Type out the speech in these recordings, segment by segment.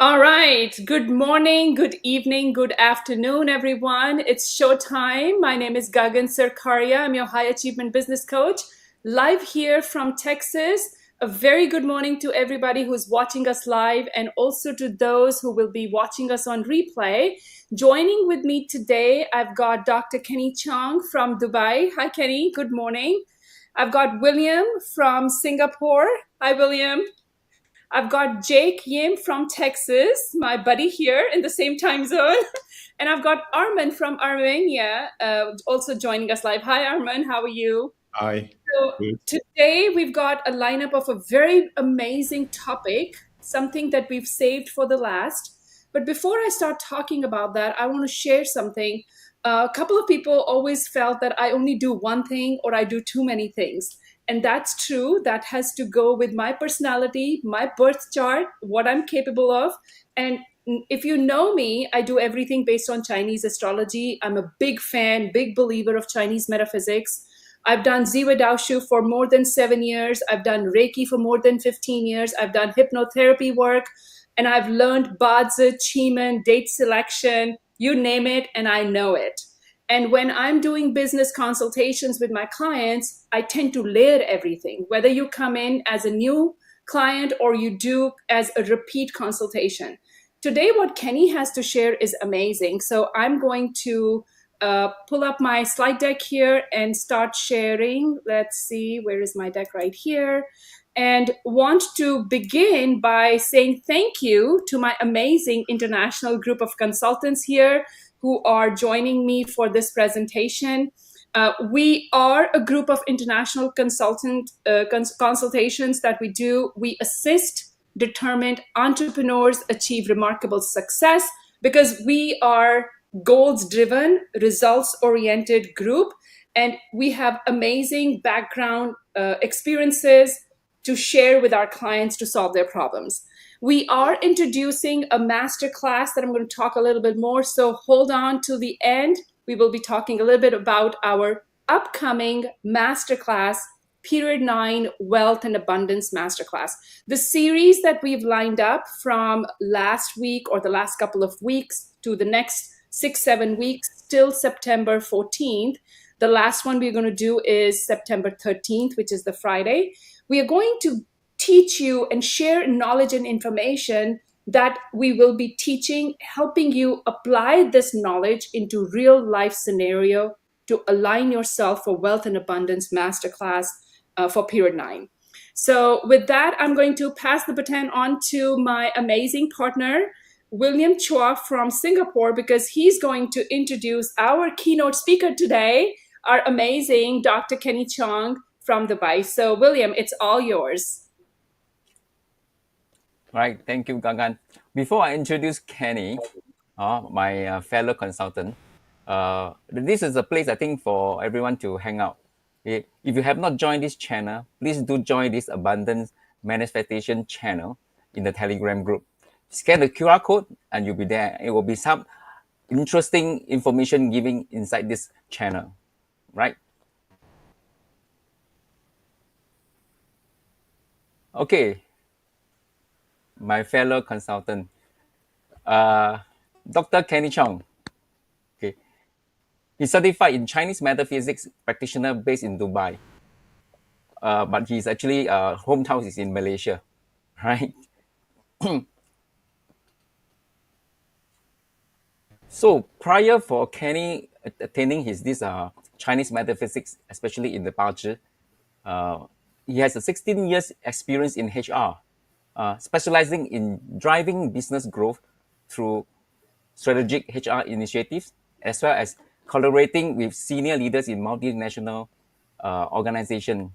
All right. Good morning, good evening, good afternoon, everyone. It's showtime. My name is Gagan Sarkaria. I'm your high achievement business coach, live here from Texas. A very good morning to everybody who's watching us live and also to those who will be watching us on replay. Joining with me today, I've got Dr. Kenny Chong from Dubai. Hi, Kenny. Good morning. I've got William from Singapore. Hi, William. I've got Jake Yim from Texas, my buddy here in the same time zone. And I've got Arman from Armenia also joining us live. Hi, Arman. How are you? Hi. So Good. today we've got a lineup of a very amazing topic, something that we've saved for the last. But before I start talking about that, I want to share something. A couple of people always felt that I only do one thing or I do too many things. And that's true. That has to go with my personality, my birth chart, what I'm capable of. And if you know me, I do everything based on Chinese astrology. I'm a big fan, big believer of Chinese metaphysics. I've done Ziwa Daoshu for more than 7 years. I've done Reiki for more than 15 years. I've done hypnotherapy work, and I've learned Bazi, Chiman, date selection, you name it, and I know it. And when I'm doing business consultations with my clients, I tend to layer everything, whether you come in as a new client or you do as a repeat consultation. Today, what Kenny has to share is amazing. So I'm going to pull up my slide deck here and start sharing. Let's see, where is my deck? Right here. And want to begin by saying thank you to my amazing international group of consultants here who are joining me for this presentation. We are a group of international consultations that we do. We assist determined entrepreneurs achieve remarkable success because we are goals driven, results oriented group. And we have amazing background experiences to share with our clients to solve their problems. We are introducing a masterclass that I'm going to talk a little bit more. So hold on to the end. We will be talking a little bit about our upcoming masterclass, Period 9 Wealth and Abundance Masterclass. The series that we've lined up from last week or the last couple of weeks to the next 6, 7 weeks till September 14th. The last one we're going to do is September 13th, which is the Friday. We are going to teach you and share knowledge and information that we will be teaching, helping you apply this knowledge into real life scenario to align yourself for wealth and abundance masterclass for period 9. So with that, I'm going to pass the baton on to my amazing partner, William Chua from Singapore, because he's going to introduce our keynote speaker today, our amazing Dr. Kenny Chong from Dubai. So William, it's all yours. Right, thank you, Gagan. Before I introduce Kenny, my fellow consultant, this is a place I think for everyone to hang out. Okay? If you have not joined this channel, please do join this Abundance Manifestation channel in the Telegram group. Scan the QR code and you'll be there. It will be some interesting information giving inside this channel, right? Okay, my fellow consultant, uh, Dr. Kenny Chong. Okay, he's certified in Chinese metaphysics practitioner based in Dubai, but he's actually hometown is in Malaysia, right? So prior for Kenny attaining his this Chinese metaphysics, especially in the Bazi, uh, he has a 16 years experience in HR, specializing in driving business growth through strategic HR initiatives, as well as collaborating with senior leaders in multinational organizations.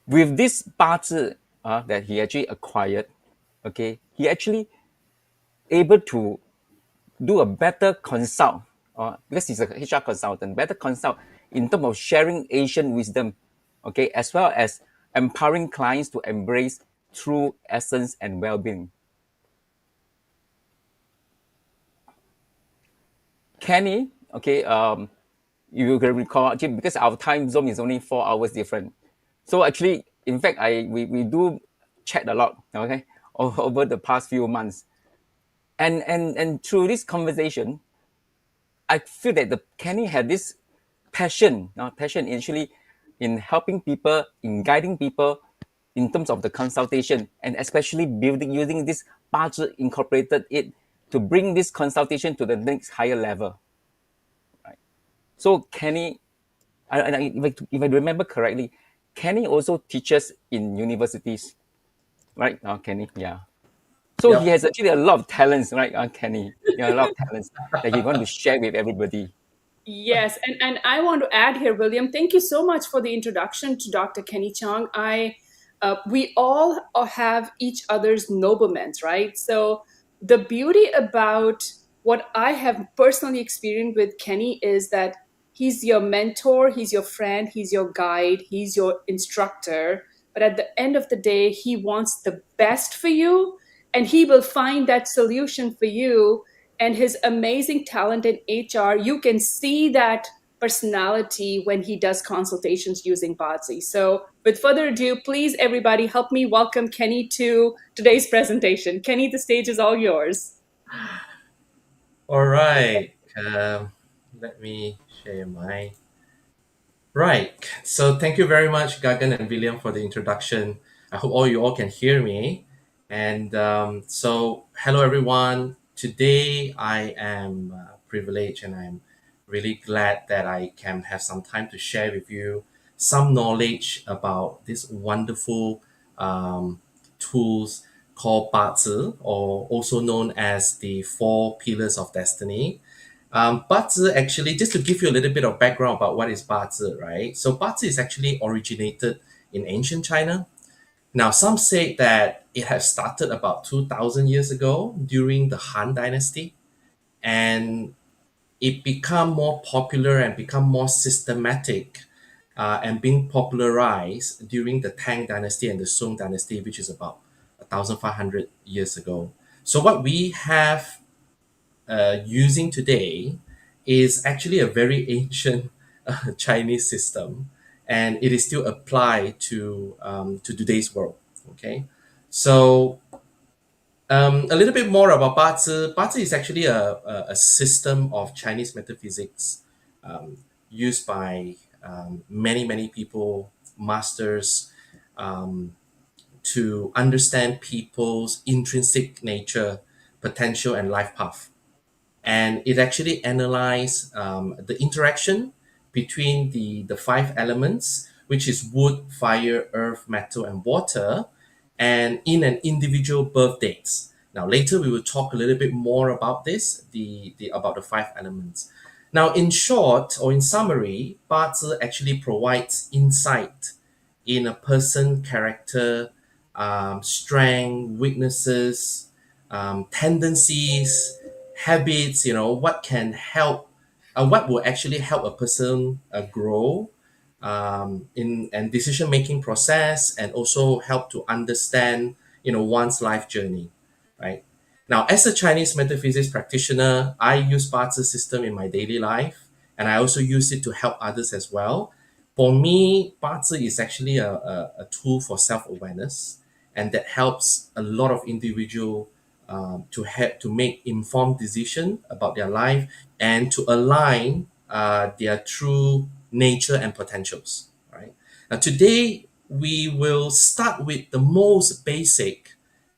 With this Bazi that he actually acquired, okay, he actually able to do a better consult, because he's a HR consultant, better consult in terms of sharing Asian wisdom, okay, as well as empowering clients to embrace true essence and well-being. Kenny, okay, you can recall, actually, because our time zone is only 4 hours different. So actually, in fact, we do chat a lot, okay, over the past few months. And through this conversation, I feel that the Kenny had this passion, passion actually in helping people, in guiding people in terms of the consultation, and especially building using this Bazi incorporated it to bring this consultation to the next higher level. Right? So Kenny, if I remember correctly, Kenny also teaches in universities, right? Kenny, yeah. So he Yep. has actually a lot of talents, right? Kenny, yeah, a lot of talents that he want to share with everybody. Yes, and I want to add here, William. Thank you so much for the introduction to Dr. Kenny Chong. We all have each other's noblements, right? So the beauty about what I have personally experienced with Kenny is that he's your mentor, he's your friend, he's your guide, he's your instructor. But at the end of the day, he wants the best for you, and he will find that solution for you. And his amazing talent in HR, you can see that personality when he does consultations using Bazi. So, with further ado, please, everybody, help me welcome Kenny to today's presentation. Kenny, the stage is all yours. All right. Let me share my. Right. So thank you very much, Gagan and William, for the introduction. I hope all you all can hear me. And so, hello everyone. Today I am privileged and I'm really glad that I can have some time to share with you some knowledge about this wonderful tools called Bazi, or also known as the Four Pillars of Destiny. Bazi actually, just to give you a little bit of background about what is Bazi, right? So Bazi is actually originated in ancient China. Now, some say that it has started about 2,000 years ago during the Han Dynasty, and it become more popular and become more systematic and being popularized during the Tang Dynasty and the Song Dynasty, which is about 1,500 years ago. So what we have using today is actually a very ancient Chinese system, and it is still applied to today's world. Okay, so a little bit more about Bazi. Bazi is actually a system of Chinese metaphysics um, used by many people, masters, um, to understand people's intrinsic nature, potential, and life path. And it actually analyzed the interaction between the five elements, which is wood, fire, earth, metal, and water, and in an individual birth dates. Now, later we will talk a little bit more about this, the about the five elements. Now, in short or in summary, Bazi actually provides insight in a person character, strength, weaknesses, tendencies, habits, what can help, what will actually help a person grow in and decision making process, and also help to understand one's life journey, right? Now, as a Chinese metaphysics practitioner, I use Bazi system in my daily life, and I also use it to help others as well. For me, Bazi is actually a tool for self-awareness, and that helps a lot of individual to make informed decision about their life and to align their true nature and potentials. Right now, today we will start with the most basic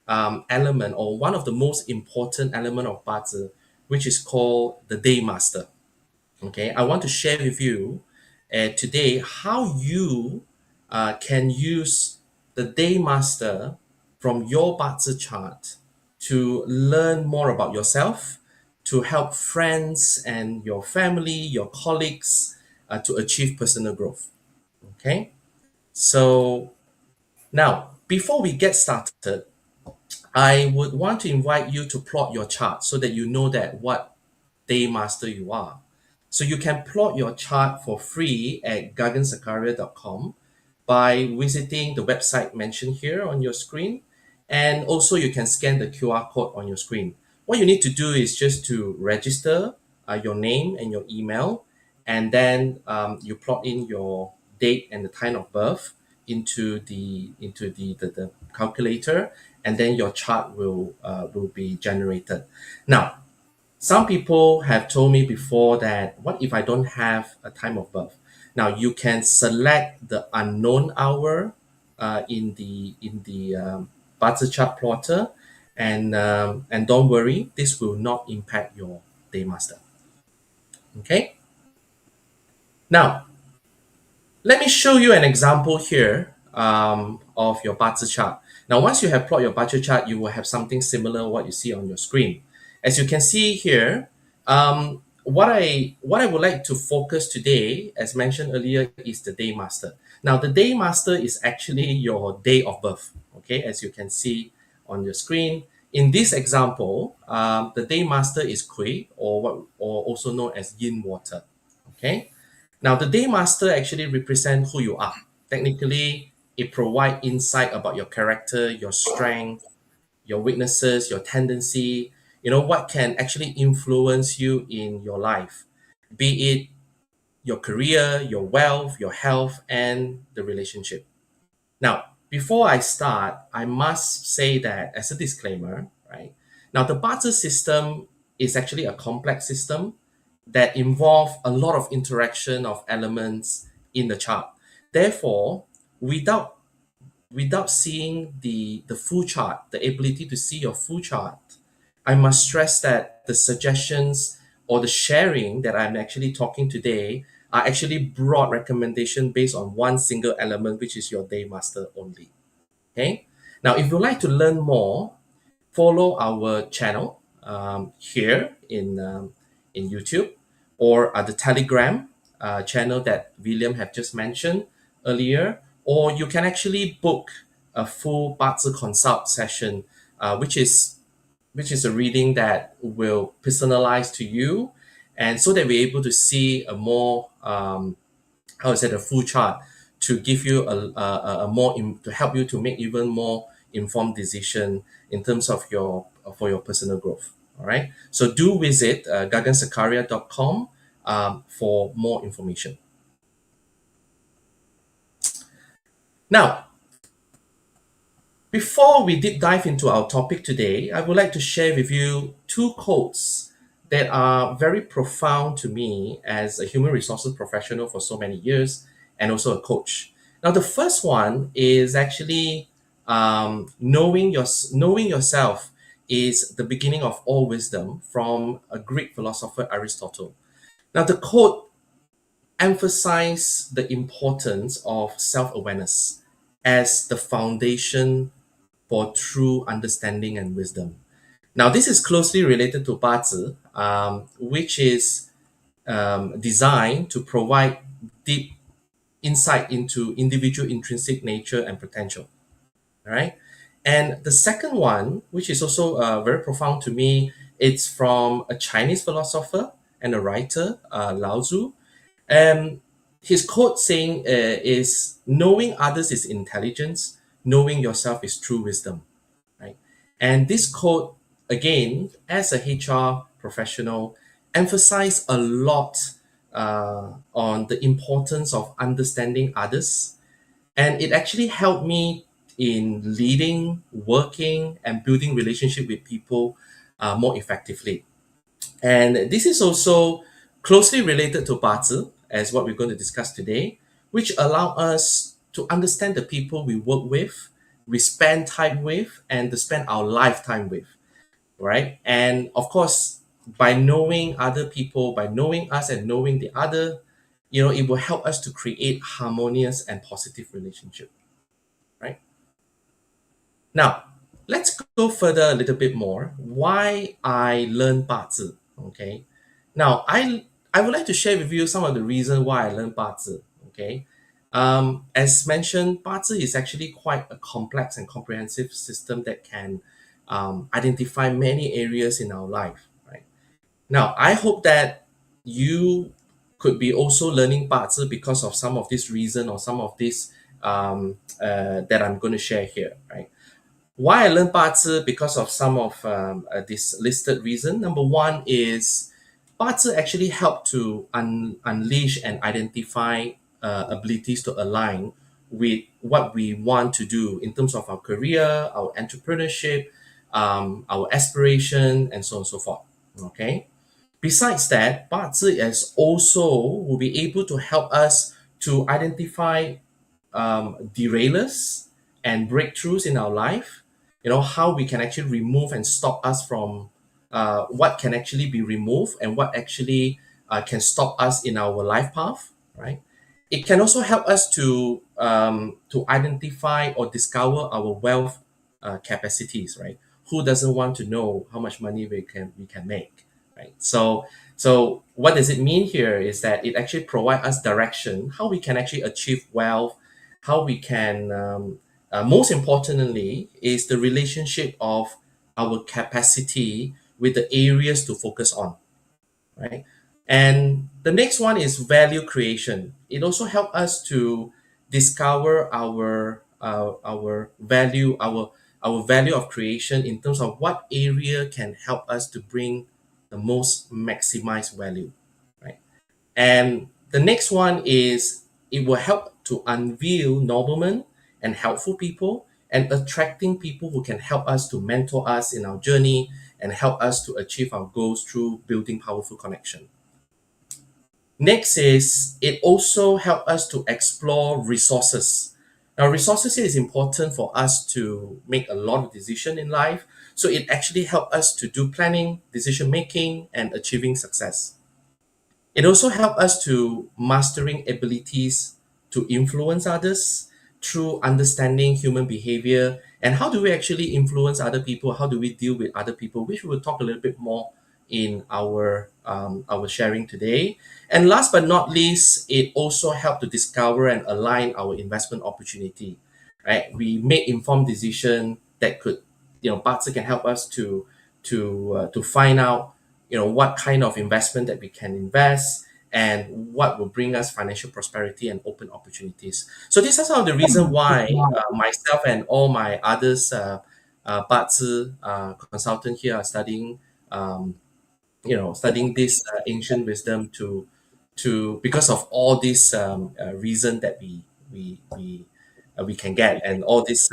element, or one of the most important element of Bazi, which is called the Day Master. Okay, I want to share with you today how you can use the Day Master from your Bazi chart to learn more about yourself, to help friends and your family, your colleagues to achieve personal growth. Okay, so now before we get started, I would want to invite you to plot your chart so that you know that what day master you are. So you can plot your chart for free at gagansarkaria.com by visiting the website mentioned here on your screen. And also you can scan the QR code on your screen. What you need to do is just to register your name and your email, and then you plot in your date and the time of birth into the calculator, and then your chart will be generated. Now, some people have told me before that what if I don't have a time of birth? Now you can select the unknown hour in the Bazi chart plotter, and don't worry, this will not impact your day master. Okay. Now let me show you an example here of your Bazi chart. Now, once you have plot your Bazi chart, you will have something similar what you see on your screen. As you can see here, what I would like to focus today, as mentioned earlier, is the day master. Now, the day master is actually your day of birth. Okay, as you can see on your screen. In this example, the day master is Kui, or also known as Yin Water. Okay. Now, the day master actually represents who you are. Technically, it provides insight about your character, your strength, your weaknesses, your tendency, what can actually influence you in your life, be it your career, your wealth, your health, and the relationship. Now, before I start, I must say that as a disclaimer, right? Now, the barter system is actually a complex system that involve a lot of interaction of elements in the chart. Therefore, without without seeing the full chart, the ability to see your full chart, I must stress that the suggestions or the sharing that I'm actually talking today are actually broad recommendation based on one single element, which is your day master only. Okay. Now, if you'd like to learn more, follow our channel here in YouTube, or the Telegram channel that William have just mentioned earlier, or you can actually book a full Bazi consult session, which is a reading that will personalize to you, and so that we're able to see a more how is it, a full chart to give you to help you to make even more informed decision in terms of your for your personal growth. All right, so do visit gagansarkaria.com for more information. Now, before we deep dive into our topic today, I would like to share with you two quotes that are very profound to me as a human resources professional for so many years, and also a coach. Now, the first one is actually knowing yourself is the beginning of all wisdom, from a Greek philosopher Aristotle. Now, the quote emphasizes the importance of self-awareness as the foundation for true understanding and wisdom. Now, this is closely related to Bazi, which is designed to provide deep insight into individual intrinsic nature and potential. All right. And the second one, which is also very profound to me, it's from a Chinese philosopher and a writer, Lao Tzu. Um, his quote saying is, knowing others is intelligence, knowing yourself is true wisdom. Right. And this quote, again, as a HR professional, emphasize a lot on the importance of understanding others, and it actually helped me in leading, working, and building relationship with people more effectively. And this is also closely related to Bazi, as what we're going to discuss today, which allow us to understand the people we work with, we spend time with, and to spend our lifetime with, right? And of course, by knowing other people, by knowing us and knowing the other, it will help us to create harmonious and positive relationship, right? Now, let's go further a little bit more. Why I learned Bazi, okay? Now, I would like to share with you some of the reasons why I learned Bazi, okay? As mentioned, Bazi is actually quite a complex and comprehensive system that can identify many areas in our life, right? Now, I hope that you could be also learning Bazi because of some of this reason, or some of this that I'm going to share here, right? Why I learned Bazi? Because of some of this listed reason. Number one is Bazi actually help to unleash and identify abilities to align with what we want to do in terms of our career, our entrepreneurship, our aspiration, and so on and so forth. Okay. Besides that, 八字 is also will be able to help us to identify derailers and breakthroughs in our life. You know how we can actually remove and stop us from what can actually be removed and what actually can stop us in our life path. Right. It can also help us to identify or discover our wealth capacities. Right. Who doesn't want to know how much money we can make? Right. So what does it mean here is that it actually provides us direction how we can actually achieve wealth, how we can most importantly is the relationship of our capacity with the areas to focus on, right? And the next one is value creation. It also helps us to discover our value, our value of creation in terms of what area can help us to bring the most maximized value, right? And the next one is it will help to unveil noblemen and helpful people and attracting people who can help us to mentor us in our journey and help us to achieve our goals through building powerful connection. Next is it also help us to explore resources. Now, resources here is important for us to make a lot of decision in life. So it actually help us to do planning, decision making, and achieving success. It also helps us to mastering abilities to influence others through understanding human behavior and how do we actually influence other people, how do we deal with other people, which we will talk a little bit more in our sharing today. And last but not least, it also helped to discover and align our investment opportunity. Right, we make informed decision that could, Batsa can help us to find out, what kind of investment that we can invest and what will bring us financial prosperity and open opportunities. So these are some of the reasons why myself and all my others Bazi consultant here are studying studying this ancient wisdom to because of all these reason that we can get and all this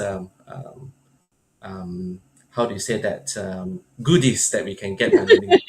how do you say that goodies that we can get by learning.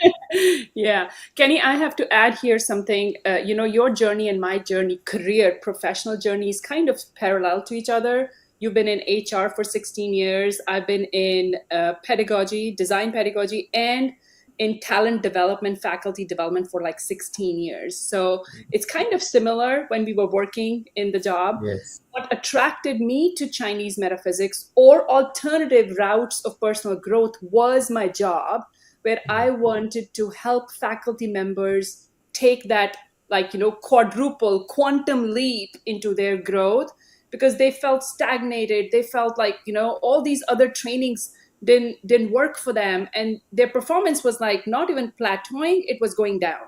Yeah. Kenny, I have to add here something. Your journey and my journey, career, professional journey is kind of parallel to each other. You've been in HR for 16 years. I've been in pedagogy, design pedagogy, and in talent development, faculty development for like 16 years. So it's kind of similar when we were working in the job. Yes. What attracted me to Chinese metaphysics or alternative routes of personal growth was my job, where I wanted to help faculty members take that, quadruple quantum leap into their growth because they felt stagnated. They felt like, all these other trainings didn't work for them, and their performance was like not even plateauing, it was going down.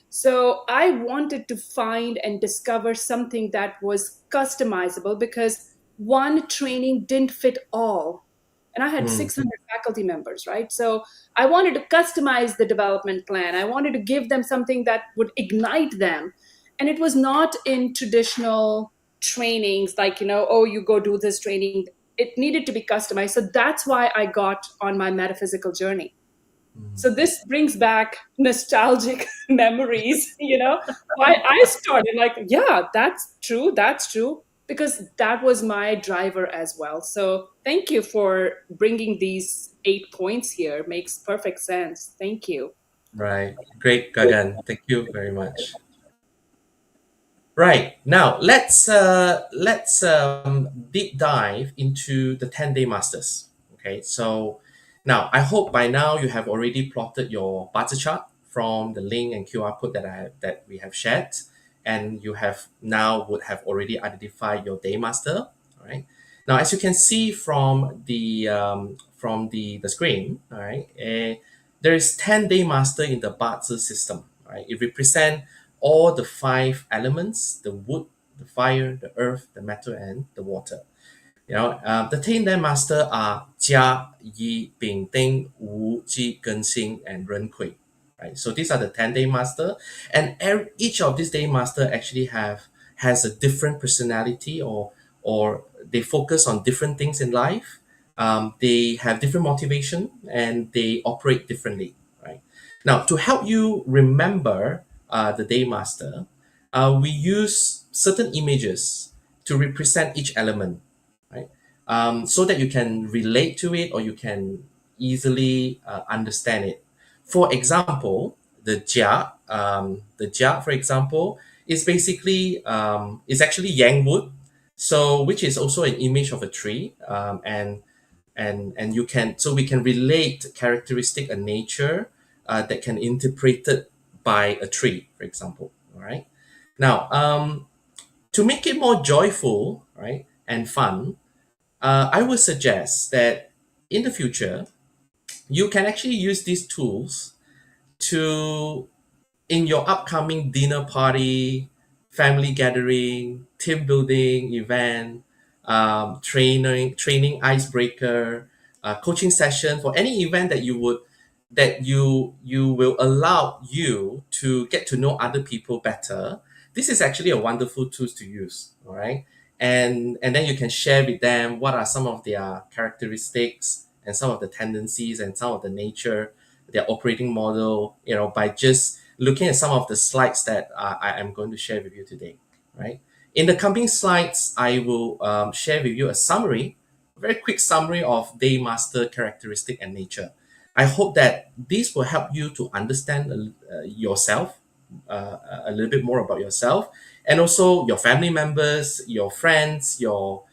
So I wanted to find and discover something that was customizable because one training didn't fit all. And I had Mm, 600 faculty members, right? So I wanted to customize the development plan. I wanted to give them something that would ignite them. And it was not in traditional trainings like, oh, you go do this training. It needed to be customized. So that's why I got on my metaphysical journey. So this brings back nostalgic memories, why I started like, yeah, that's true, because that was my driver as well. So thank you for bringing these 8 points here. Makes perfect sense. Thank you. right. Great, Gagan. Thank you very much. Right. Now let's deep dive into the 10-day masters. Okay. So now I hope by now you have already plotted your bar chart from the link and QR code that we have shared, and you have now would have already identified your day master. All right. Now, as you can see from the screen, all right, there is 10-day master in the Bazi system. Right. It represents all the five elements: the wood, the fire, the earth, the metal, and the water. The 10-day master are Jia, Yi, Bing, Ding, Wu, Ji, Gen, Xing, and Ren, Kui. Right. So these are the 10-day master, and each of these day master actually has a different personality or they focus on different things in life. They have different motivation and they operate differently, right? Now, to help you remember the Day Master, we use certain images to represent each element, right? So that you can relate to it or you can easily understand it. For example, the jia, for example, is basically is actually Yang Wood, so which is also an image of a tree, and you can so we can relate characteristic and nature that can interpreted by a tree, for example. All right. Now, to make it more joyful, right, and fun, I would suggest that in the future you can actually use these tools to in your upcoming dinner party, family gathering, team building event, training icebreaker, coaching session for any event that you will allow you to get to know other people better. This is actually a wonderful tool to use. All right. And then you can share with them what are some of their characteristics and some of the tendencies and some of the nature, their operating model, by just looking at some of the slides that I am going to share with you today, right? In the coming slides, I will share with you a summary, a very quick summary of Day Master characteristic and nature. I hope that this will help you to understand yourself, a little bit more about yourself, and also your family members, your friends, your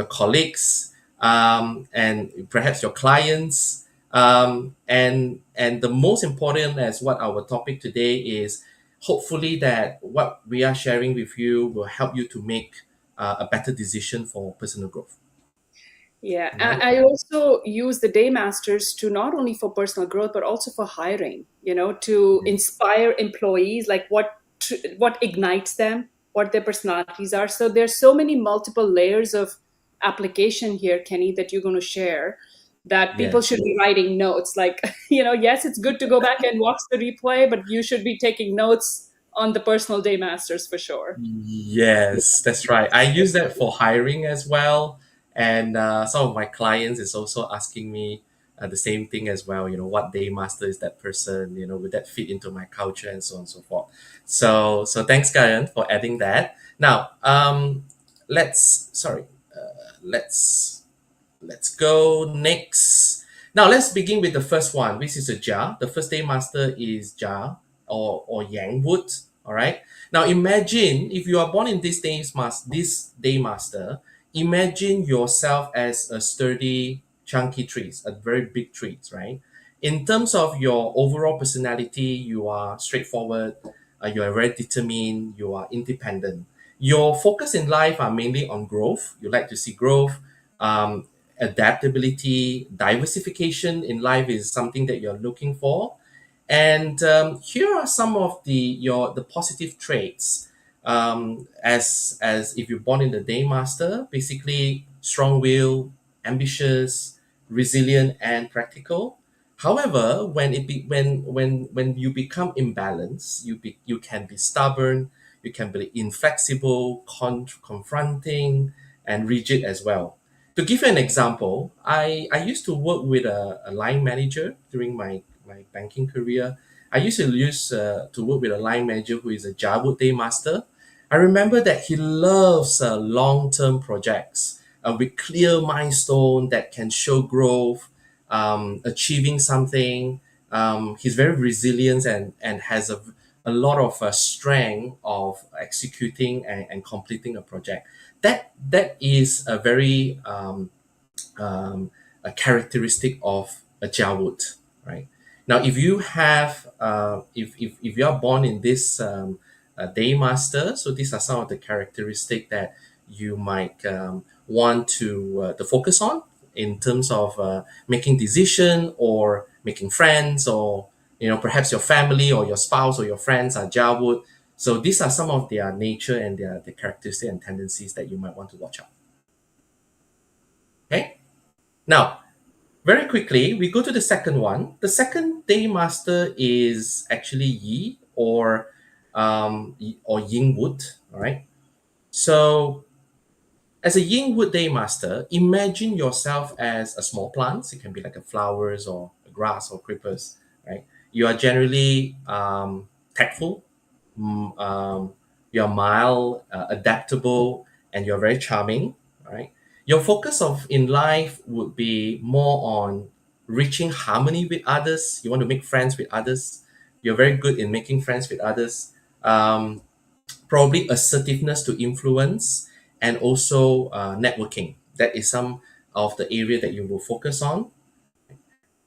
colleagues, and perhaps your clients. And the most important, as what our topic today is, hopefully that what we are sharing with you will help you to make a better decision for personal growth. Yeah, Right? I also use the day masters to not only for personal growth but also for hiring. To inspire employees, like what ignites them, what their personalities are. So there's so many multiple layers of application here, Kenny, that you're going to share. That people Yes. should be writing notes. Like yes, it's good to go back and watch the replay, but you should be taking notes on the personal day masters for sure. Yes, that's right. I use that for hiring as well, and some of my clients is also asking me the same thing as well. What day master is that person? Would that fit into my culture and so on and so forth. So thanks, Karen, for adding that. Now, let's sorry, let's let's go next. Now let's begin with the first one, which is a jar. The first day master is jar or Yang Wood. All right. Now imagine if you are born in this day master. Imagine yourself as a sturdy, chunky trees, a very big trees, right? In terms of your overall personality, you are straightforward. You are very determined. You are independent. Your focus in life are mainly on growth. You like to see growth. Um, Adaptability, diversification in life is something that you're looking for. And here are some of the positive traits. As if you're born in the day master, basically strong will, ambitious, resilient, and practical. However, when you become imbalanced, you can be stubborn, you can be inflexible, confronting, and rigid as well. To give you an example, I used to work with a line manager during my banking career. I used to work with a line manager who is a Java Day Master. I remember that he loves long-term projects with clear milestone that can show growth, achieving something. He's very resilient and has a lot of strength of executing and completing a project. That is a very a characteristic of a Jawud, right? Now, if you have, if you are born in this day master, so these are some of the characteristics that you might want to focus on in terms of making decision or making friends, or perhaps your family or your spouse or your friends are Jawud. So these are some of their nature and their the characteristics and tendencies that you might want to watch out. Okay. Now, very quickly, we go to the second one. The second day master is actually Yi or Yin Wood. All right. So As a Yin Wood Day Master, imagine yourself as a small plant. It can be like a flowers or a grass or creepers, right? You are generally tactful, mm, um, you're mild, adaptable, and you're very charming, right? Your focus of in life would be more on reaching harmony with others. You want to make friends with others. You're very good in making friends with others. Um, Probably assertiveness to influence, and also networking. That is some of the area that you will focus on.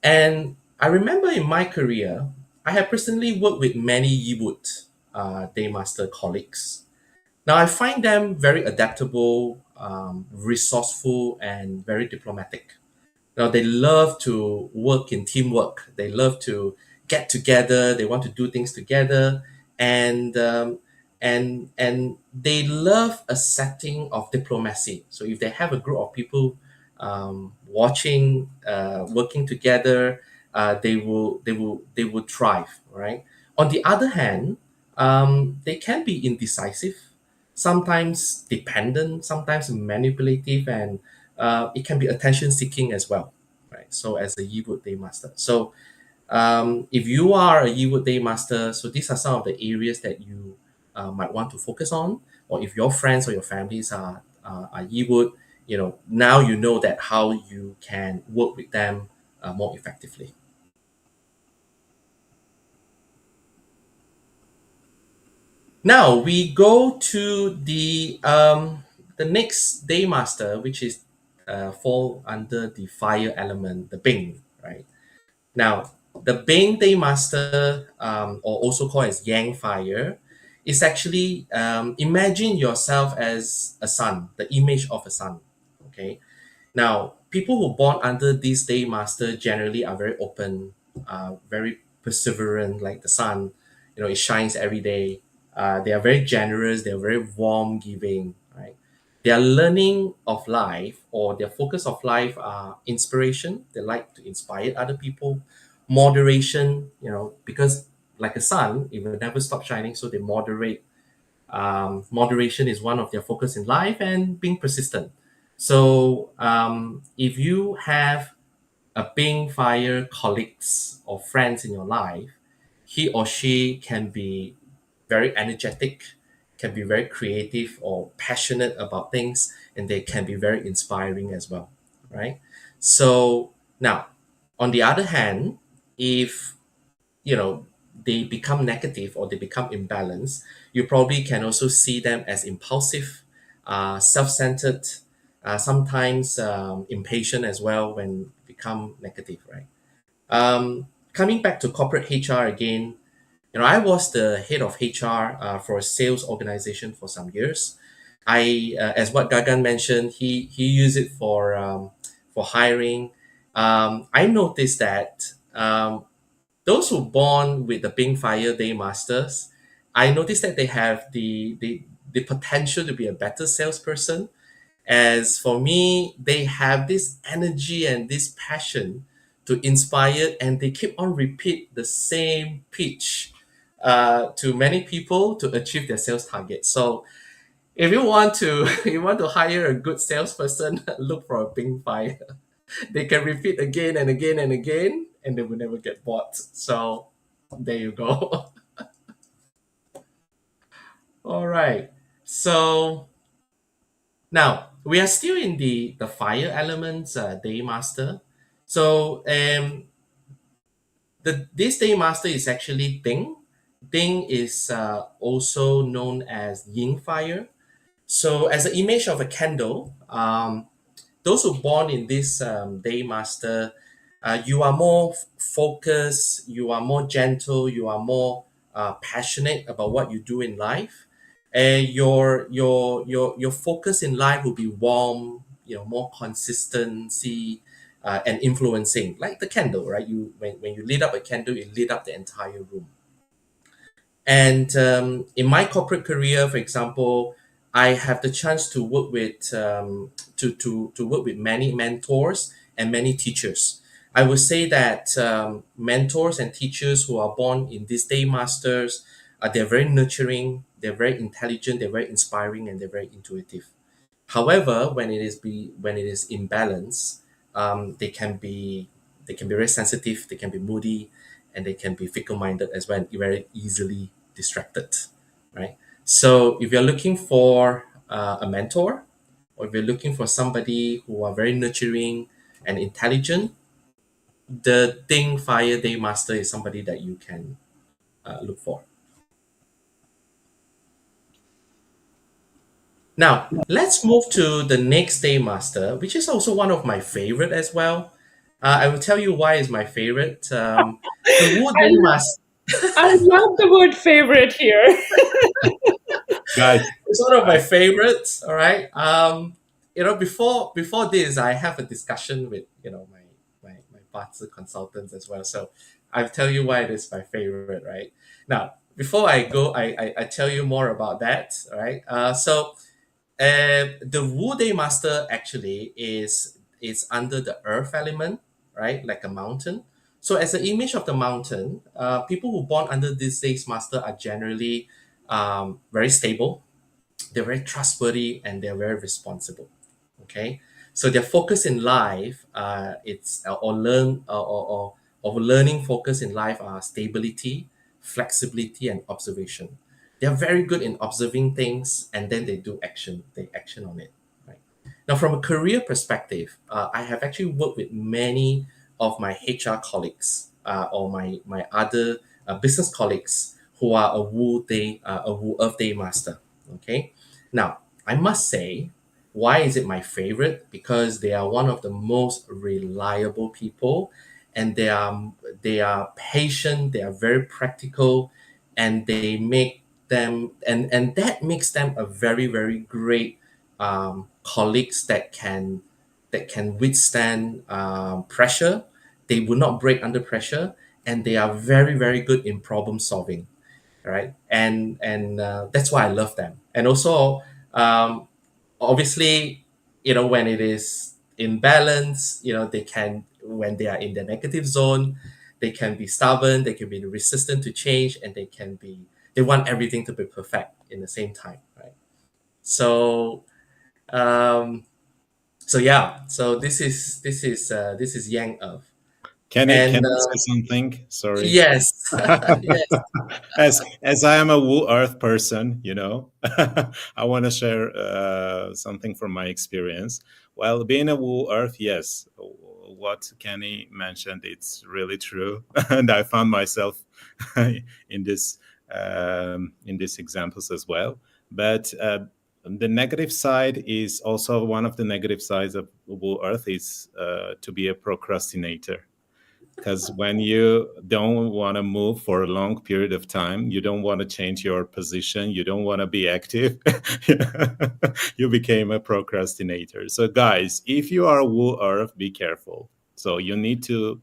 And I remember in my career, I have personally worked with many Yin Wood Daymaster colleagues. Now I find them very adaptable, resourceful, and very diplomatic. Now they love to work in teamwork. They love to get together. They want to do things together, and and they love a setting of diplomacy. So if they have a group of people watching, working together, they will thrive, right? On the other hand, they can be indecisive, sometimes dependent, sometimes manipulative, and it can be attention seeking as well, right? So as a Yiwood Day Master. So if you are a Yiwood Day Master, so these are some of the areas that you might want to focus on. Or if your friends or your families are Yiwood, now you know that how you can work with them more effectively. Now we go to the next day master, which is fall under the fire element, the Bing, right? Now the Bing day master, or also called as Yang fire, is actually imagine yourself as a sun, the image of a sun. Okay, now, people who born under this day master generally are very open, very perseverant, like the sun. It shines every day. They are very generous. They are very warm, giving. Right. Their learning of life or their focus of life are inspiration. They like to inspire other people. Moderation. Because like a sun, it will never stop shining. So they moderate. Moderation is one of their focus in life, and being persistent. So if you have a Bing Fire colleagues or friends in your life, he or she can be very energetic, can be very creative or passionate about things, and they can be very inspiring as well, right? So now, on the other hand, if they become negative or they become imbalanced, you probably can also see them as impulsive, self-centered, sometimes impatient as well when become negative, right? Coming back to corporate HR again, I was the head of HR for a sales organization for some years. As what Gagan mentioned, he used it for hiring. I noticed that those who born with the Bing Fire Day Masters, I noticed that they have the potential to be a better salesperson. As for me, they have this energy and this passion to inspire, and they keep on repeat the same pitch to many people to achieve their sales target. So if you want to you want to hire a good salesperson, look for a Bing Fire. They can repeat again and again and again, and they will never get bored. So there you go. All right. So now we are still in the fire elements day master. So this day master is actually Ding. Ding is also known as Yin fire. So as an image of a candle, those who born in this day master, you are more focused, you are more gentle, you are more passionate about what you do in life, and your focus in life will be warm, more consistency, and influencing, like the candle, right? When you lit up a candle, it lit up the entire room. And in my corporate career, for example, I have the chance to work with to work with many mentors and many teachers. I would say that mentors and teachers who are born in these day masters, they're very nurturing, they're very intelligent, they're very inspiring, and they're very intuitive. However, when it is imbalanced, they can be very sensitive, they can be moody, and they can be fickle-minded as well, and very easily distracted, right? So if you're looking for a mentor, or if you're looking for somebody who are very nurturing and intelligent, the Ding Fire Day Master is somebody that you can look for. Now, let's move to the next Day Master, which is also one of my favorite as well. I will tell you why it's my favorite. The Wu I Day Master. I love the word favorite here. Guys, It's one of my favorites. All right. Before this, I have a discussion with my Bazi consultants as well. So I'll tell you why it is my favorite. Right now, before I go, I tell you more about that. All right. The Wu Day Master actually is under the earth element, right? Like a mountain. So as an image of the mountain, people who born under this Day's Master are generally very stable, they're very trustworthy, and they're very responsible. Okay, so their focus in life, it's or learning focus in life are stability, flexibility, and observation. They're very good in observing things, and then they action on it. Right now, from a career perspective, I have actually worked with many of my HR colleagues, or my other business colleagues who are a Wu Earth Day Master. Okay, now I must say, why is it my favorite? Because they are one of the most reliable people, and they are patient, they are very practical, and they make them and that makes them a very, very great colleagues that can withstand pressure. They will not break under pressure, and they are very, very good in problem solving. Right, and that's why I love them. And also, um, obviously, when it is in balance, they can, when they are in the negative zone, they can be stubborn, they can be resistant to change, and they want everything to be perfect in the same time, right? So um so yeah, so this is Yang Earth. can And I say something? Sorry. yes. Yes. As I am a Wu Earth person, I want to share something from my experience. Well, being a Wu Earth, yes, what Kenny mentioned, it's really true, and I found myself in these examples as well. But the negative side is also one of the negative sides of Wu Earth is to be a procrastinator, because when you don't want to move for a long period of time, you don't want to change your position, you don't want to be active, you became a procrastinator. So guys, if you are Wu Earth, be careful. So you need to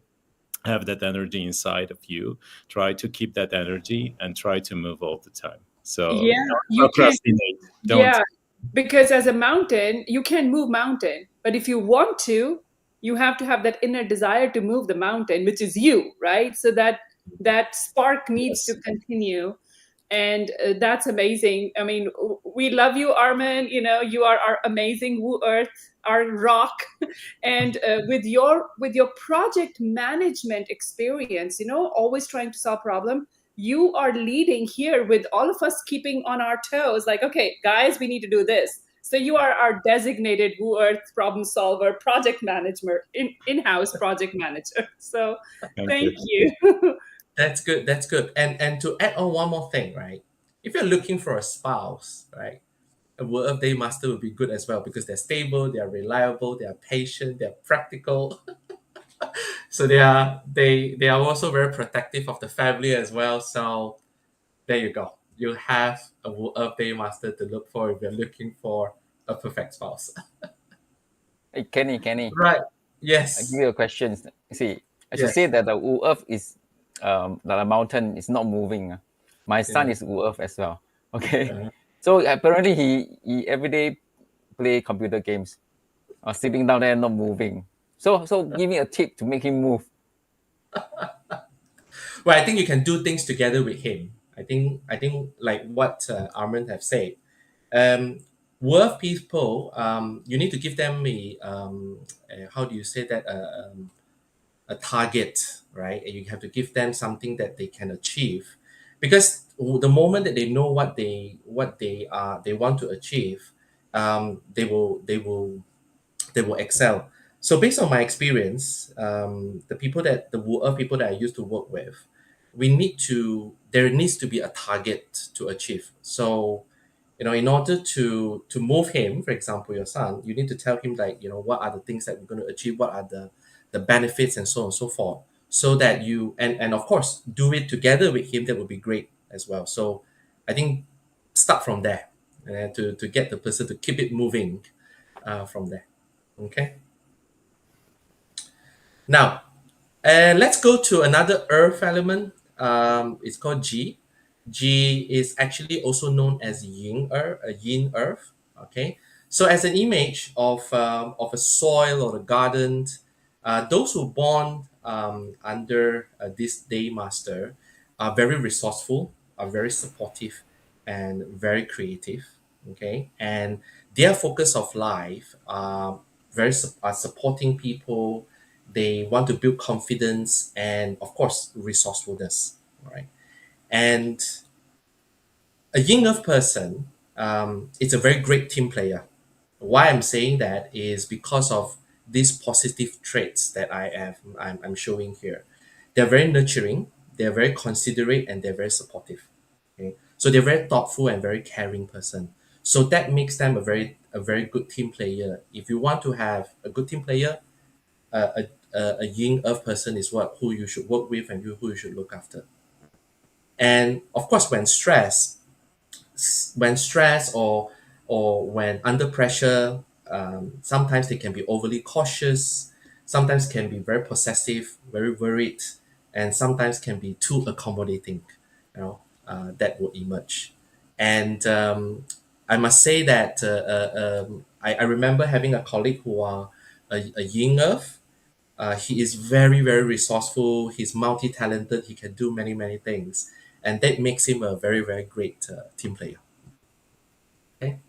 have that energy inside of you, try to keep that energy and try to move all the time. So Yeah, don't you can. procrastinate, don't. Yeah, because as a mountain, you can move mountain, but if you want to, you have to have that inner desire to move the mountain, which is you, right? So that spark needs to Yes, continue, and that's amazing. I mean, we love you, Armin. You are our amazing Wu Earth, our rock, and with your project management experience, always trying to solve problem. You are leading here with all of us keeping on our toes, like, okay, guys, we need to do this. So you are our designated Wu Earth problem solver, project manager, in-house project manager. So thank thank you. you. That's good. That's good. And to add on one more thing, right? If you're looking for a spouse, right, a World Earth Day Master would be good as well, because they're stable, they are reliable, they are patient, they're practical. So they are also very protective of the family as well. So there you go. You have a World Earth Day Master to look for if you're looking for a perfect spouse. Hey, Kenny, Right. I give Yes. you a question. See, as you say Yes. that the Wu Earth is that the mountain is not moving. My son Yeah. is Wu Earth as well. Okay, Uh, so apparently he every day play computer games, sitting down there not moving. So give me a tip to make him move. well, I think you can do things together with him. I think like what Armin have said. Um, worth people, you need to give them how do you say that, a target, right? And you have to give them something that they can achieve, because the moment that they know what they want to achieve, they will excel. So based on my experience, the Wu people that I used to work with, there needs to be a target to achieve. So, in order to move him, for example, your son, you need to tell him, like, what are the things that we're going to achieve, what are the benefits, and so on and so forth, so that you and of course do it together with him. That would be great as well. So I think start from there, to get the person to keep it moving, from there. Okay. Now, let's go to another earth element. It's called G. G is actually also known as Yin Earth. Okay, so as an image of a soil or a garden, those who born under this day master are very resourceful, are very supportive, and very creative. Okay, and their focus of life are supporting people. They want to build confidence and, of course, resourcefulness. All right, and a Yin Earth person is a very great team player. Why I'm saying that is because of these positive traits that I'm showing here. They're very nurturing, they're very considerate, and they're very supportive. Okay, so they're very thoughtful and very caring person. So that makes them a very good team player. If you want to have a good team player, a Yin Earth person is who you should work with, and who you should look after. And of course, when stressed or when under pressure, sometimes they can be overly cautious, sometimes can be very possessive, very worried, and sometimes can be too accommodating. That will emerge. And I must say that I remember having a colleague who are a Yin Earth. He is very, very resourceful. He's multi-talented. He can do many, many things, and that makes him a very, very great team player. Okay.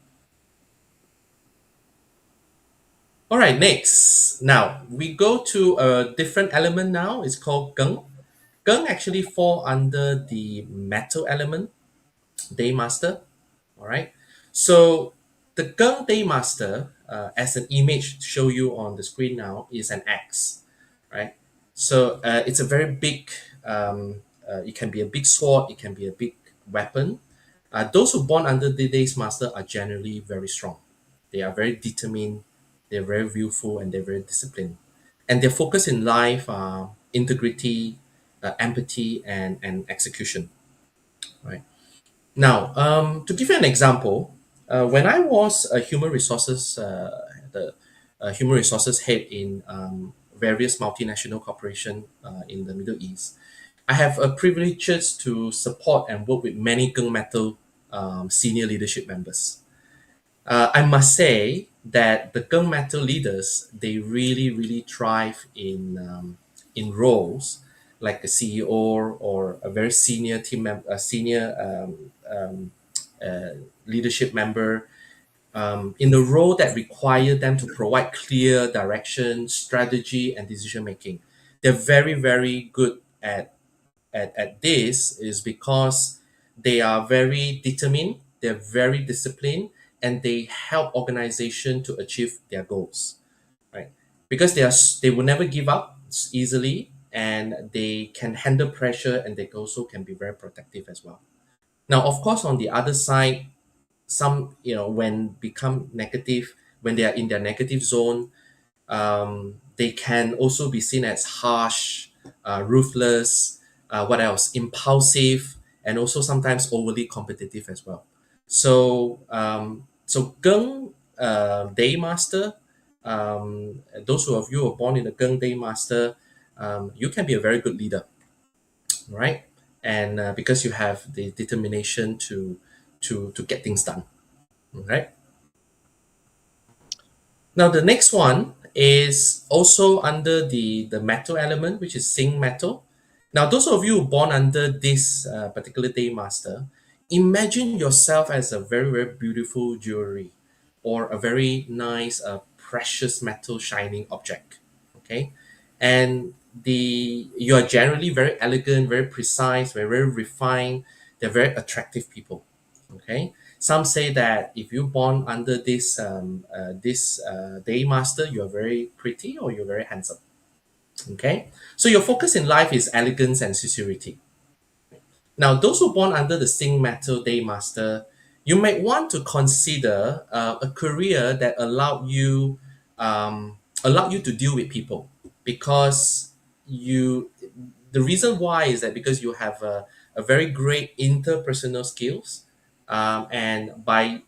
All right. Next, now we go to a different element. Now it's called Geng. Geng actually fall under the metal element, Day Master. All right. So the Geng Day Master, as an image to show you on the screen now, is an axe, right? So it's a very big. It can be a big sword. It can be a big weapon. Those who born under the Day's Master are generally very strong. They are very determined. They're very willful, and they're very disciplined. And their focus in life are integrity, empathy, and execution. Right. Now, to give you an example, when I was the human resources head in various multinational corporation in the Middle East, I have a privileges to support and work with many Geng Metal senior leadership members. I must say that the Geng Metal leaders, they really, really thrive in roles like a CEO or a very senior senior leadership member, in the role that require them to provide clear direction, strategy, and decision making. They're very, very good at this, is because they are very determined, they're very disciplined, and they help organization to achieve their goals, right? Because they will never give up easily, and they can handle pressure, and they also can be very protective as well. Now, of course, on the other side, some, when become negative, when they are in their negative zone, they can also be seen as harsh, ruthless, what else? Impulsive, and also sometimes overly competitive as well. So Geng Day Master, those of you who are born in the Geng Day Master, you can be a very good leader, right? And because you have the determination to get things done, right? Now the next one is also under the metal element, which is zinc metal. Now those of you born under this particular day master, imagine yourself as a very, very beautiful jewelry. or a very nice precious metal shining object. Okay, and you are generally very elegant, very precise, very refined. They're very attractive people. Okay, some say that if you're born under this day master, you are very pretty or you're very handsome. Okay, so your focus in life is elegance and sincerity. Now, those who born under the Yin Metal Day Master, you might want to consider a career that allow you to deal with people, because you the reason why is that because you have a very great interpersonal skills, and by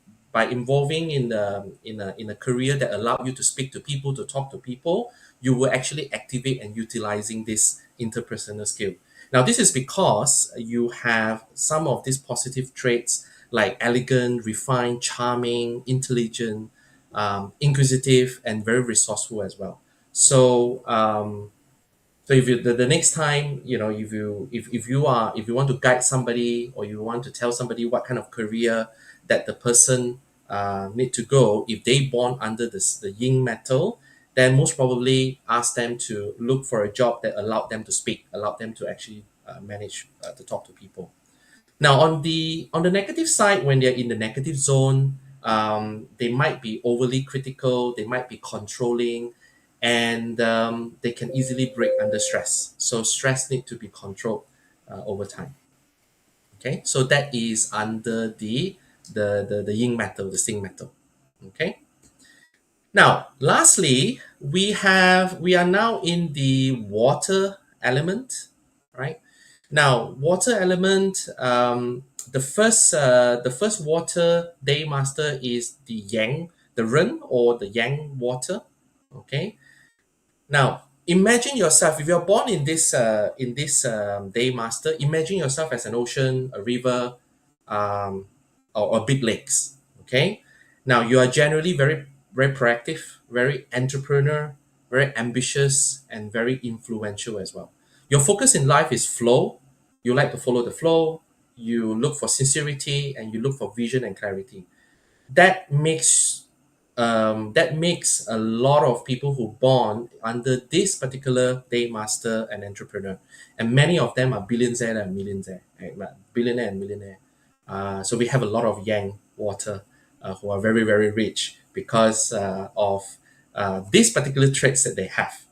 involving in a career that allow you to speak to people, to talk to people, you will actually activate and utilizing this interpersonal skill. Now, this is because you have some of these positive traits like elegant, refined, charming, intelligent, inquisitive, and very resourceful as well. So, so if you the next time, if you want to guide somebody, or you want to tell somebody what kind of career that the person need to go, if they born under the Yin metal, then most probably ask them to look for a job that allowed them to speak, allowed them to actually manage to talk to people. Now, on the negative side, when they're in the negative zone, they might be overly critical, they might be controlling, and they can easily break under stress. So stress need to be controlled over time. Okay, so that is under the Yin metal, the Sing metal. Okay. Now, lastly, we are now in the water element, right? Now, water element, the first water day master is the Yang, the Ren or the Yang water. Okay. Now, imagine yourself, if you're born in this day master, imagine yourself as an ocean, a river, um, or big lakes. Okay. Now, you are generally very proactive, very entrepreneur, very ambitious, and very influential as well. Your focus in life is flow. You like to follow the flow. You look for sincerity, and you look for vision and clarity. That makes a lot of people who born under this particular day master and entrepreneur, and many of them are billionaire and millionaire, right? Billionaire and millionaire. So we have a lot of Yang water who are very very rich because of these particular traits that they have.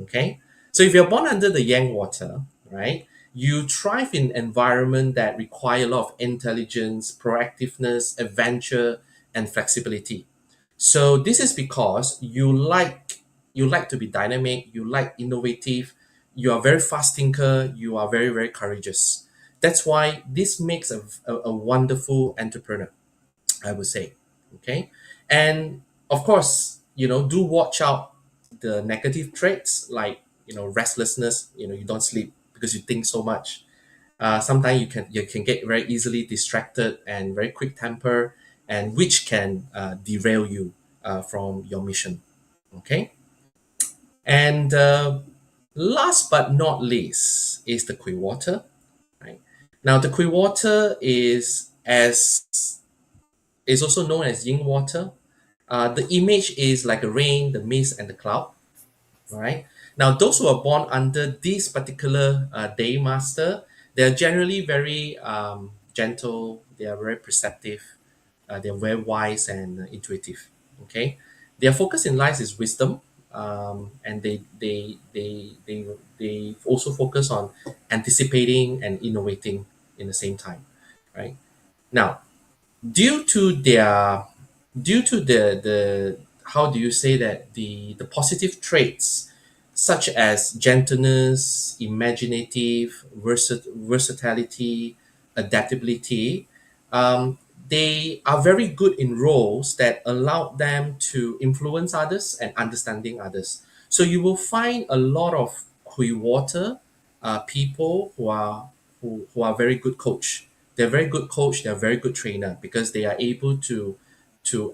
Okay, so if you're born under the Yang water, right, you thrive in environment that require a lot of intelligence, proactiveness, adventure, and flexibility. So this is because you like to be dynamic, you like innovative, you are very fast thinker, you are very very courageous. That's why this makes a wonderful entrepreneur, I would say. Okay, and of course, do watch out the negative traits like restlessness. You don't sleep because you think so much. Sometimes you can get very easily distracted and very quick temper, and which can derail you from your mission. Okay, and last but not least is the Kui water. Right now, the Kui water is also known as Yin water. The image is like a rain, the mist, and the cloud. All right. Now, those who are born under this particular day master, they are generally very gentle. They are very perceptive. They are very wise and intuitive. Okay. Their focus in life is wisdom, and they also focus on anticipating and innovating in the same time. Right now, due to their due to the how do you say that the positive traits such as gentleness, imaginative, versatility, adaptability, they are very good in roles that allow them to influence others and understanding others. So you will find a lot of Hui water people who are very good coach. They're very good coach. They're very good trainer because they are able to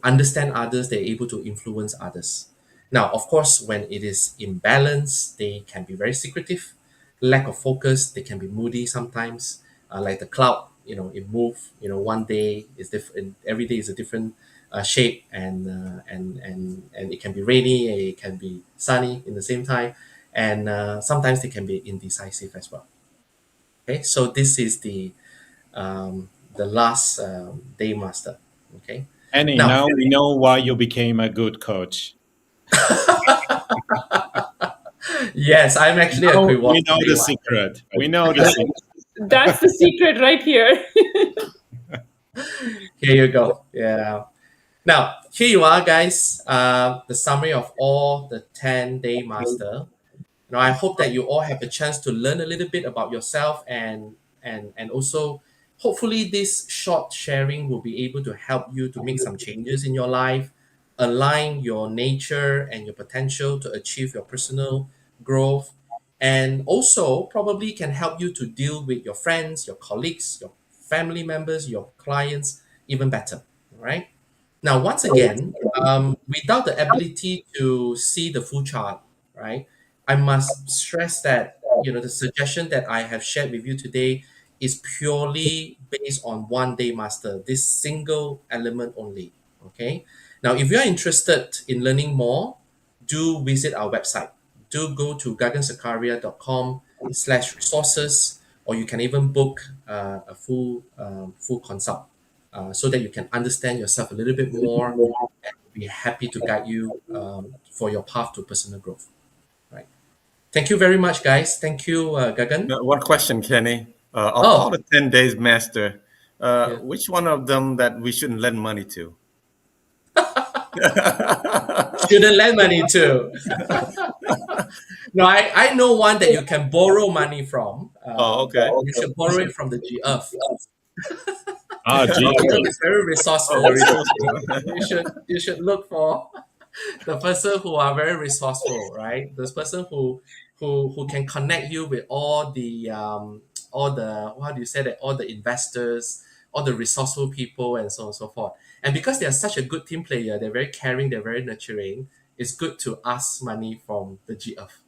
understand others. They're able to influence others. Now, of course, when it is imbalanced, they can be very secretive, lack of focus. They can be moody sometimes, like the cloud. It move. One day is different. Every day is a different shape, and it can be rainy, it can be sunny in the same time, and sometimes they can be indecisive as well. Okay, so this is the last day master. Okay, Annie, now now we know why you became a good coach. yes, I'm actually a Now we Quivox know day the master. secret. We know the secret. That's the secret right here. Here you go. Yeah. Now, here you are, guys. The summary of all the 10-day master. Now, I hope that you all have a chance to learn a little bit about yourself, and also hopefully this short sharing will be able to help you to make some changes in your life, align your nature and your potential to achieve your personal growth, and also probably can help you to deal with your friends, your colleagues, your family members, your clients even better. All right. Now, once again, without the ability to see the full chart, right, I must stress that the suggestion that I have shared with you today is purely based on one day master, this single element only. Okay. Now, if you are interested in learning more, do visit our website. Do go to gagansarkaria.com/resources, or you can even book a full consult, so that you can understand yourself a little bit more, and be happy to guide you for your path to personal growth. Right. Thank you very much, guys. Thank you, Gagan. Now, one question, Kenny. Of all Oh, the 10 days master, yeah. which one of them that we shouldn't lend money to? Shouldn't lend money too. No, I know one that you can borrow money from. Oh, okay. You should borrow it from the G Earth. Ah, The gee. G Earth is very Oh, resourceful. very So resourceful. you should look for the person who are very resourceful, right? This person who can connect you with all the how do you say that, all the investors, all the resourceful people, and so on and so forth. And because they are such a good team player, they're very caring, they're very nurturing. It's good to ask money from the G Earth.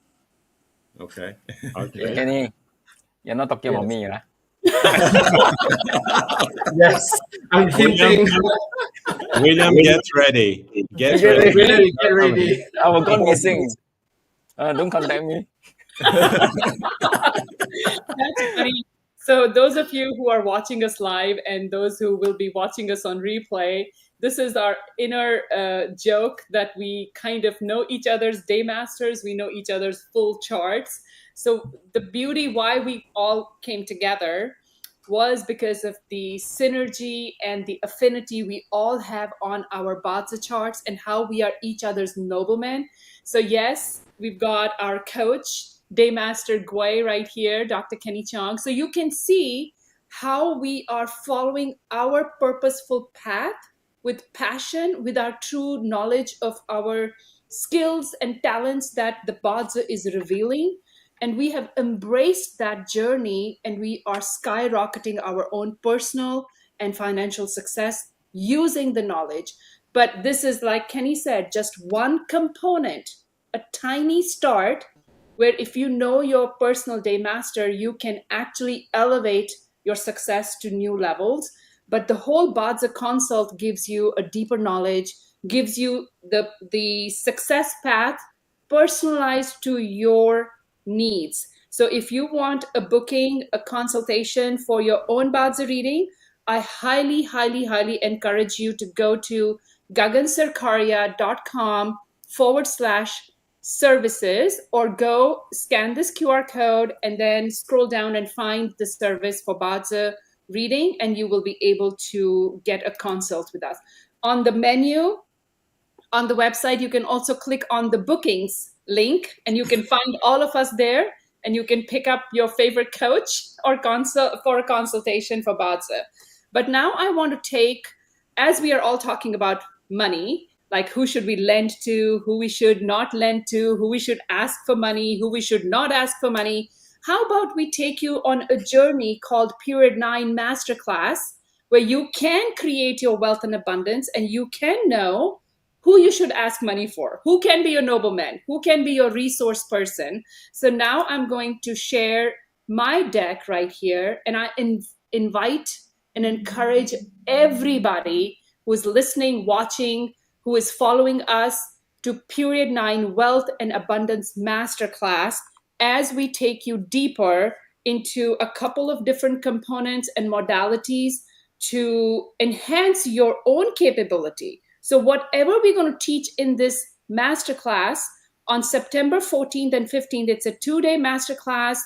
Okay. Okay. Kenny, you're not talking about Yes. me, right? Yes, I'm William, hinting. William, get ready. Get Get ready. ready. Really get Coming. ready. I will go missing. Don't contact me. That's funny. So, those of you who are watching us live and those who will be watching us on replay, this is our inner joke that we kind of know each other's day masters, we know each other's full charts. So, the beauty why we all came together was because of the synergy and the affinity we all have on our Bazi charts and how we are each other's noblemen. So, yes, we've got our coach, Daymaster Gui, right here, Dr. Kenny Chong. So, you can see how we are following our purposeful path with passion, with our true knowledge of our skills and talents that the Bazi is revealing, and we have embraced that journey, and we are skyrocketing our own personal and financial success using the knowledge. But this is, like Kenny said, just one component, a tiny start, where if you know your personal day master, you can actually elevate your success to new levels. But the whole Bazi consult gives you a deeper knowledge, gives you the success path personalized to your needs. So if you want a booking, a consultation for your own Bazi reading, I highly, highly, highly encourage you to go to gagansarkaria.com/services, or go scan this QR code and then scroll down and find the service for Bazi reading, and you will be able to get a consult with us. On the menu, on the website, you can also click on the bookings link and you can find all of us there, and you can pick up your favorite coach or consult for a consultation for Bazi. But now I want to take, as we are all talking about money, like who should we lend to, who we should not lend to, who we should ask for money, who we should not ask for money. How about we take you on a journey called Period 9 Masterclass, where you can create your wealth and abundance, and you can know who you should ask money for, who can be your nobleman, who can be your resource person. So now I'm going to share my deck right here, and I invite and encourage everybody who is listening, watching, who is following us to Period 9 Wealth and Abundance Masterclass as we take you deeper into a couple of different components and modalities to enhance your own capability. So whatever we're going to teach in this masterclass on September 14th and 15th, it's a 2-day masterclass,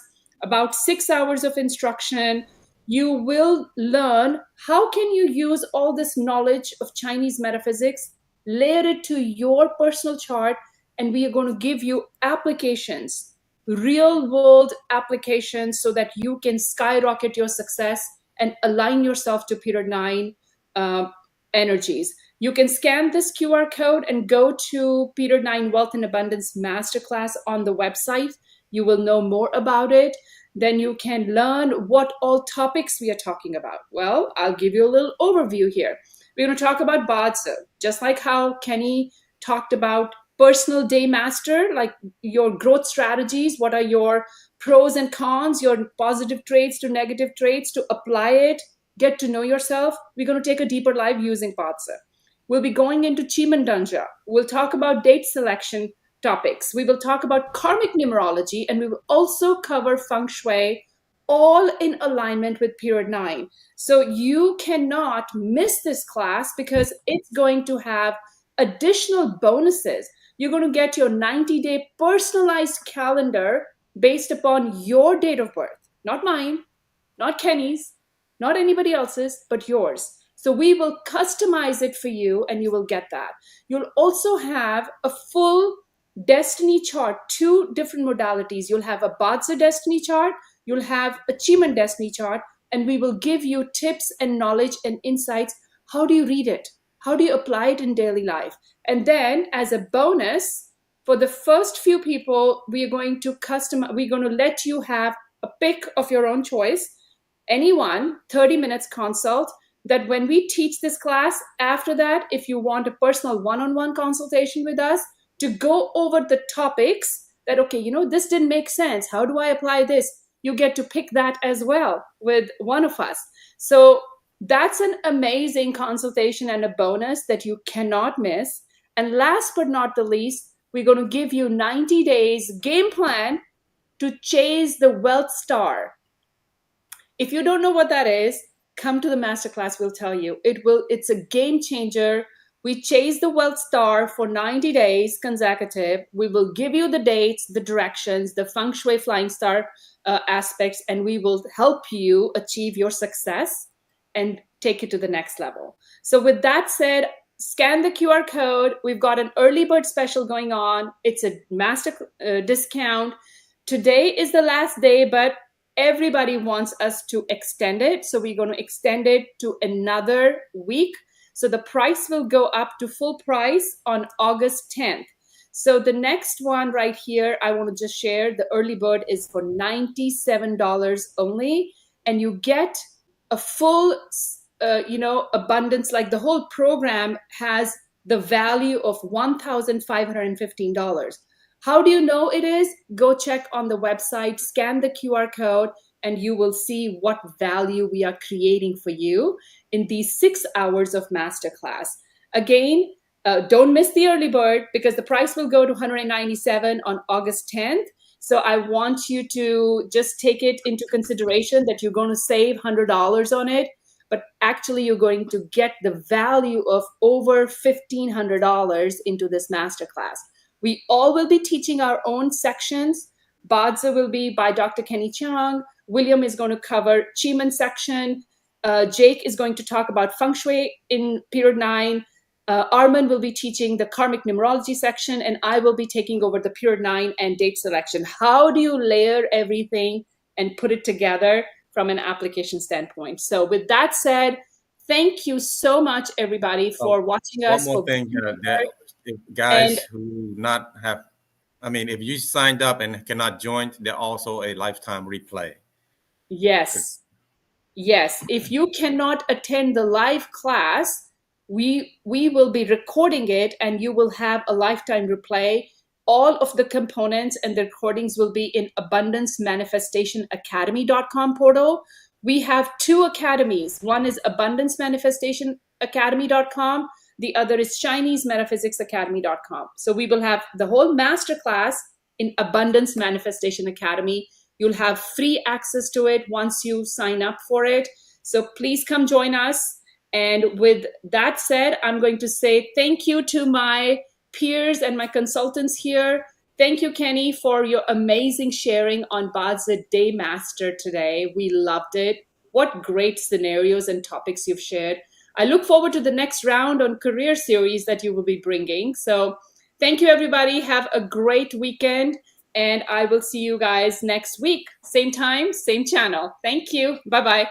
about 6 hours of instruction. You will learn how can you use all this knowledge of Chinese metaphysics, layer it to your personal chart, and we are going to give you applications, real world applications, so that you can skyrocket your success and align yourself to Period 9 energies. You can scan this QR code and go to Period 9 Wealth and Abundance Masterclass on the website. You will know more about it. Then you can learn what all topics we are talking about. Well, I'll give you a little overview here. We're going to talk about Bazi, just like how Kenny talked about personal day master, like your growth strategies. What are your pros and cons, your positive traits to negative traits, to apply it, get to know yourself. We're going to take a deeper dive using Bazi. We'll be going into Chimandanja. We'll talk about date selection topics. We will talk about karmic numerology, and we will also cover feng shui, all in alignment with Period 9. So you cannot miss this class because it's going to have additional bonuses. You're going to get your 90-day personalized calendar based upon your date of birth, not mine, not Kenny's, not anybody else's, but yours. So we will customize it for you, and you will get that. You'll also have a full destiny chart, 2 different modalities. You'll have a Bazi destiny chart, you'll have a Chiman destiny chart, and we will give you tips and knowledge and insights. How do you read it? How do you apply it in daily life? And then as a bonus, for the first few people, we're going to let you have a pick of your own choice. Anyone, 30 minutes consult, that when we teach this class, after that, if you want a personal one-on-one consultation with us to go over the topics that, okay, this didn't make sense. How do I apply this? You get to pick that as well with one of us. So that's an amazing consultation and a bonus that you cannot miss. And last but not the least, we're going to give you 90 days game plan to chase the wealth star. If you don't know what that is, come to the masterclass. We'll tell you. It's a game changer. We chase the wealth star for 90 days consecutive. We will give you the dates, the directions, the feng shui flying star aspects, and we will help you achieve your success and take it to the next level. So with that said, scan the QR code. We've got an early bird special going on. It's a master discount. Today is the last day, but everybody wants us to extend it. So we're going to extend it to another week. So the price will go up to full price on August 10th. So the next one right here, I want to just share, the early bird is for $97 only. And you get a full, abundance. Like the whole program has the value of $1,515. How do you know it is? Go check on the website, scan the QR code, and you will see what value we are creating for you in these 6 hours of masterclass. Again, don't miss the early bird because the price will go to $197 on August 10th. So I want you to just take it into consideration that you're going to save $100 on it, but actually you're going to get the value of over $1,500 into this masterclass. We all will be teaching our own sections. Bazi will be by Dr. Kenny Chong. William is going to cover Chiman section. Jake is going to talk about feng shui in Period 9. Arman will be teaching the karmic numerology section, and I will be taking over the Period 9 and date selection. How do you layer everything and put it together from an application standpoint? So with that said, thank you so much, everybody, for watching us. One more thing, that if guys who not have, if you signed up and cannot join, there's also a lifetime replay. Yes. If you cannot attend the live class, we will be recording it, and you will have a lifetime replay. All of the components and the recordings will be in abundancemanifestationacademy.com portal. We have 2 academies. One is Abundance Manifestation academy.com. The other is ChineseMetaPhysicsAcademy.com. So we will have the whole masterclass in Abundance Manifestation Academy. You'll have free access to it once you sign up for it. So please come join us. And with that said, I'm going to say thank you to my peers and my consultants here. Thank you, Kenny, for your amazing sharing on Bazi Day Master today. We loved it. What great scenarios and topics you've shared. I look forward to the next round on career series that you will be bringing. So thank you, everybody. Have a great weekend. And I will see you guys next week. Same time, same channel. Thank you. Bye-bye.